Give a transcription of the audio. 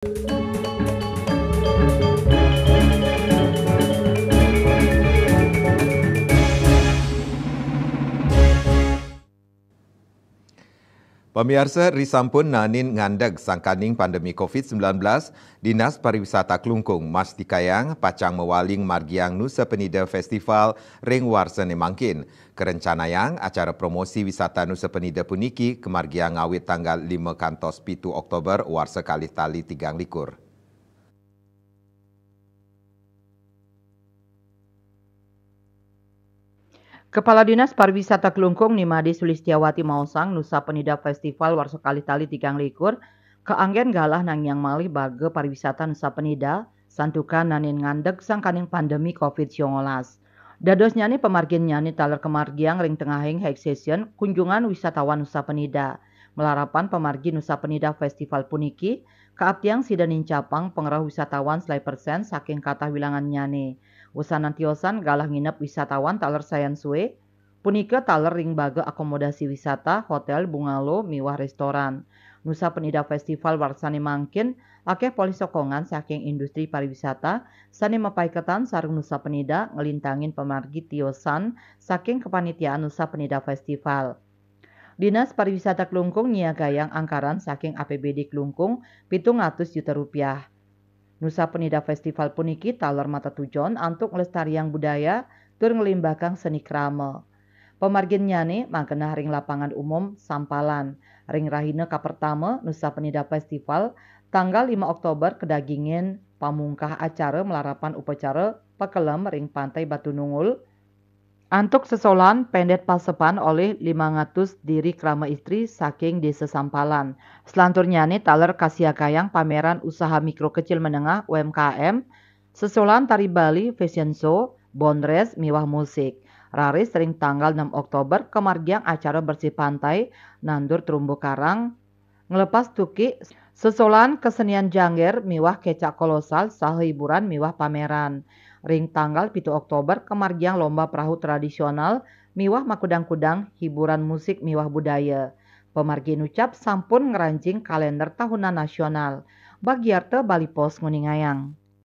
Pemirsa, risampun nanin ngandeg sangkaning pandemi COVID-19, Dinas Pariwisata Klungkung Mas Dikayang pacang mewaling margiang Nusa Penida Festival ring warsane mangkin. Kerencanayang acara promosi wisata Nusa Penida puniki kemargiang ngawit tanggal 5 kantos 7 Oktober warsa kali tali 3 likur. Kepala Dinas Pariwisata Klungkung Nimadi Sulistiawati Mausang Nusa Penida Festival warsa kali tali 3 likur keanggen galah nangyang malih bage pariwisata Nusa Penida santukan nanin ngandeg sangkaning pandemi COVID-19. Dados nyani pemargin nyani taler kemargiang ring tengahing high session kunjungan wisatawan Nusa Penida. Melarapan pemargi Nusa Penida Festival puniki kaaptiang sidanin capang pengerah wisatawan selai persen saking kata wilangan nyani. Usanan tiosan galah nginep wisatawan taler sayan suwe, punika taler ring bage akomodasi wisata, hotel, bungalow, miwah restoran. Nusa Penida Festival warsani mangkin, akeh poli sokongan saking industri pariwisata, sani mapaiketan sareng Nusa Penida ngelintangin pemargi tiosan saking kepanitiaan Nusa Penida Festival. Dinas Pariwisata Klungkung nyiagayang angkaran saking APBD Klungkung 700 juta rupiah. Nusa Penida Festival puniki taler mata tujon antuk ngelestariang budaya tur ngelimbakang seni krama. Pemargin nyane mangkenah ring lapangan umum Sampalan, ring rahina kapertama Nusa Penida Festival tanggal 5 Oktober kedagingin pamungkah acara melarapan upacara pekelem ring pantai Batu Nungul. Antuk sesolan pendet pasepan oleh 500 diri krama istri saking desa Sampalan. Selanturnya nih taler kasiakayang pameran usaha mikro kecil menengah UMKM, sesolan tari Bali fashion show, bondres miwah musik. Raris sering tanggal 6 Oktober kemargiang acara bersih pantai, nandur terumbu karang, ngelepas tuki, sesolan kesenian jangger miwah kecak kolosal sah hiburan miwah pameran. Ring tanggal 7 Oktober kemargiang lomba perahu tradisional miwah makudang-kudang hiburan musik miwah budaya. Pemargi nucap sampun ngerancing kalender tahunan nasional. Bagiarte Bali Pos nguningayang.